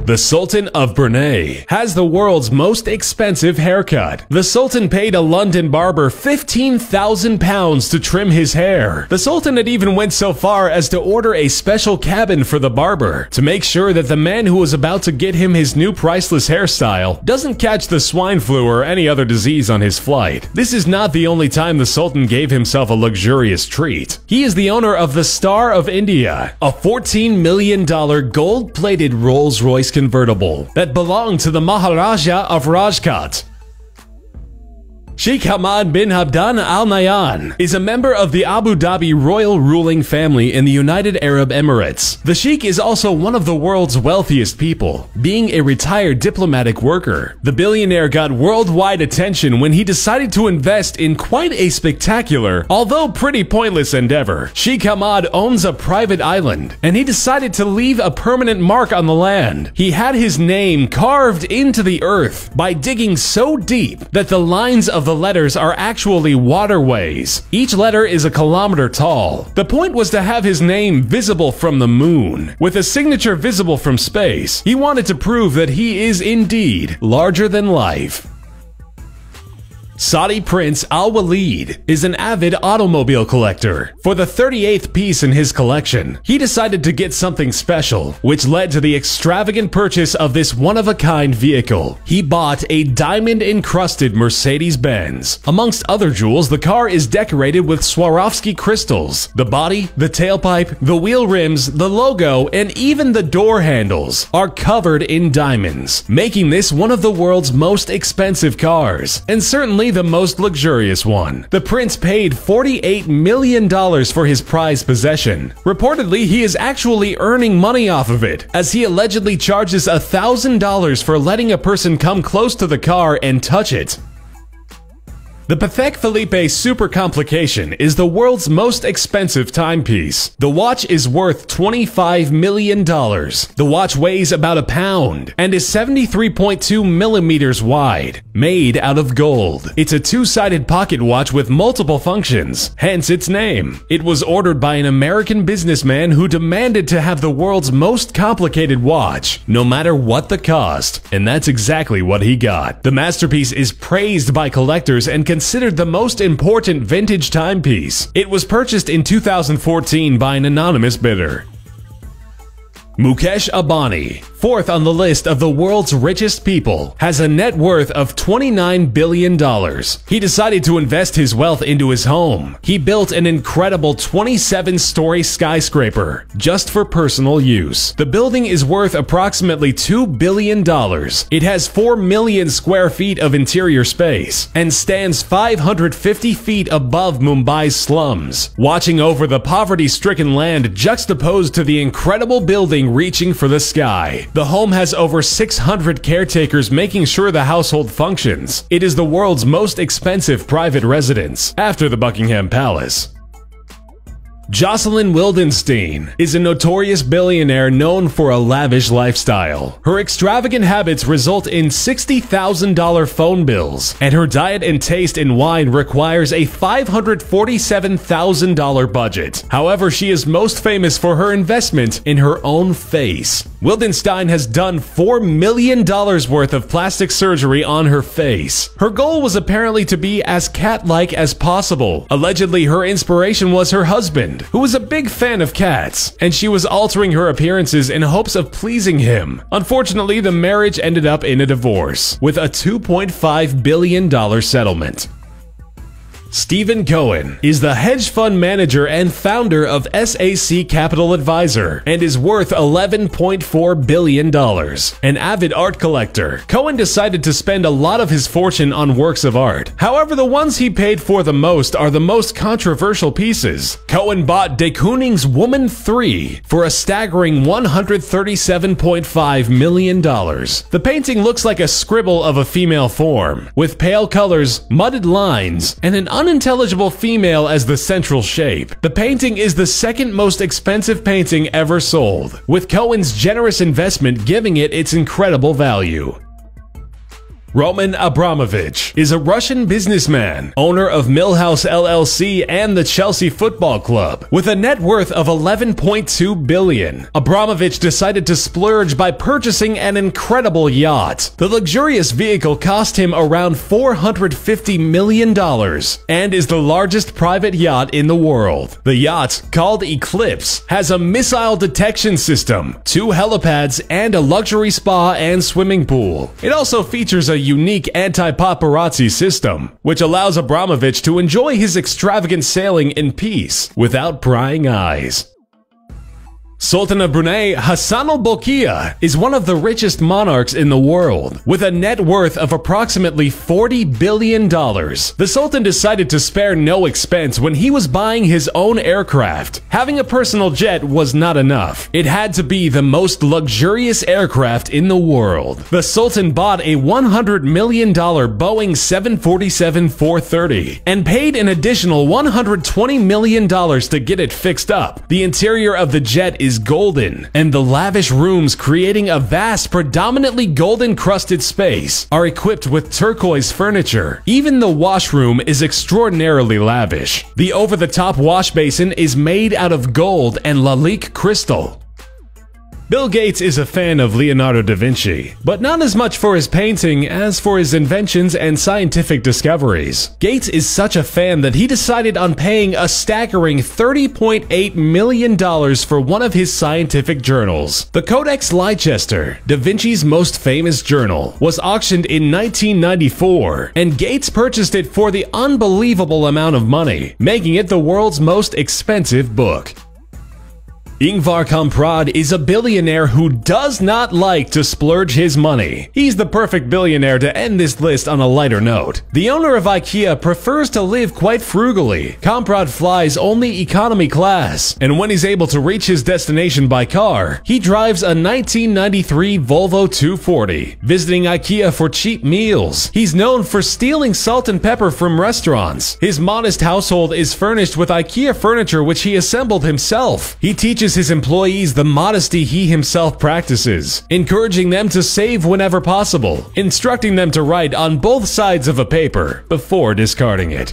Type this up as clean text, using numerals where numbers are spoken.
The Sultan of Brunei has the world's most expensive haircut. The Sultan paid a London barber £15,000 to trim his hair. The Sultan had even went so far as to order a special cabin for the barber to make sure that the man who was about to get him his new priceless hairstyle doesn't catch the swine flu or any other disease on his flight. This is not the only time the Sultan gave himself a luxurious treat. He is the owner of the Star of India, a $14 million gold-plated Rolls-Royce convertible that belonged to the Maharaja of Rajkot. Sheikh Hamad bin Abdan Al Nahyan is a member of the Abu Dhabi royal ruling family in the United Arab Emirates. The Sheikh is also one of the world's wealthiest people, being a retired diplomatic worker. The billionaire got worldwide attention when he decided to invest in quite a spectacular, although pretty pointless endeavor. Sheikh Hamad owns a private island, and he decided to leave a permanent mark on the land. He had his name carved into the earth by digging so deep that the lines of the letters are actually waterways. Each letter is a kilometer tall. The point was to have his name visible from the moon, with a signature visible from space. He wanted to prove that he is indeed larger than life. Saudi Prince Al Walid is an avid automobile collector. For the 38th piece in his collection, he decided to get something special, which led to the extravagant purchase of this one-of-a-kind vehicle. He bought a diamond-encrusted Mercedes-Benz. Amongst other jewels, the car is decorated with Swarovski crystals. The body, the tailpipe, the wheel rims, the logo, and even the door handles are covered in diamonds, making this one of the world's most expensive cars, and certainly the most luxurious one. The prince paid $48 million for his prized possession. Reportedly, he is actually earning money off of it, as he allegedly charges $1,000 for letting a person come close to the car and touch it. The Patek Philippe Super Complication is the world's most expensive timepiece. The watch is worth $25 million. The watch weighs about a pound and is 73.2 millimeters wide, made out of gold. It's a two-sided pocket watch with multiple functions, hence its name. It was ordered by an American businessman who demanded to have the world's most complicated watch, no matter what the cost, and that's exactly what he got. The masterpiece is praised by collectors and considered the most important vintage timepiece. It was purchased in 2014 by an anonymous bidder. Mukesh Ambani, fourth on the list of the world's richest people, has a net worth of $29 billion. He decided to invest his wealth into his home. He built an incredible 27-story skyscraper just for personal use. The building is worth approximately $2 billion. It has 4 million square feet of interior space and stands 550 feet above Mumbai's slums, watching over the poverty-stricken land juxtaposed to the incredible building reaching for the sky. The home has over 600 caretakers making sure the household functions. It is the world's most expensive private residence, after the Buckingham Palace. Jocelyn Wildenstein is a notorious billionaire known for a lavish lifestyle. Her extravagant habits result in $60,000 phone bills, and her diet and taste in wine requires a $547,000 budget. However, she is most famous for her investment in her own face. Wildenstein has done $4 million worth of plastic surgery on her face. Her goal was apparently to be as cat-like as possible. Allegedly, her inspiration was her husband, who was a big fan of cats, and she was altering her appearances in hopes of pleasing him. Unfortunately, the marriage ended up in a divorce, with a $2.5 billion settlement. Stephen Cohen is the hedge fund manager and founder of SAC Capital Advisor and is worth $11.4 billion. An avid art collector, Cohen decided to spend a lot of his fortune on works of art. However, the ones he paid for the most are the most controversial pieces. Cohen bought de Kooning's Woman 3 for a staggering $137.5 million. The painting looks like a scribble of a female form, with pale colors, mudded lines, and an unintelligible female as the central shape. The painting is the second most expensive painting ever sold, with Cohen's generous investment giving it its incredible value. Roman Abramovich is a Russian businessman, owner of Millhouse LLC and the Chelsea Football Club. With a net worth of $11.2 billion, Abramovich decided to splurge by purchasing an incredible yacht. The luxurious vehicle cost him around $450 million and is the largest private yacht in the world. The yacht, called Eclipse, has a missile detection system, 2 helipads, and a luxury spa and swimming pool. It also features a unique anti-paparazzi system, which allows Abramovich to enjoy his extravagant sailing in peace without prying eyes. Sultan of Brunei Hassan al-Bolkiah is one of the richest monarchs in the world, with a net worth of approximately $40 billion. The Sultan decided to spare no expense when he was buying his own aircraft. Having a personal jet was not enough. It had to be the most luxurious aircraft in the world. The Sultan bought a $100 million Boeing 747-430 and paid an additional $120 million to get it fixed up. The interior of the jet is golden, and the lavish rooms, creating a vast, predominantly gold-encrusted space, are equipped with turquoise furniture. Even the washroom is extraordinarily lavish. The over-the-top wash basin is made out of gold and Lalique crystal. Bill Gates is a fan of Leonardo da Vinci, but not as much for his painting as for his inventions and scientific discoveries. Gates is such a fan that he decided on paying a staggering $30.8 million for one of his scientific journals. The Codex Leicester, Da Vinci's most famous journal, was auctioned in 1994, and Gates purchased it for the unbelievable amount of money, making it the world's most expensive book. Ingvar Kamprad is a billionaire who does not like to splurge his money. He's the perfect billionaire to end this list on a lighter note. The owner of IKEA prefers to live quite frugally. Kamprad flies only economy class, and when he's able to reach his destination by car, he drives a 1993 Volvo 240, visiting IKEA for cheap meals. He's known for stealing salt and pepper from restaurants. His modest household is furnished with IKEA furniture which he assembled himself. He teaches his employees the modesty he himself practices, encouraging them to save whenever possible, instructing them to write on both sides of a paper before discarding it.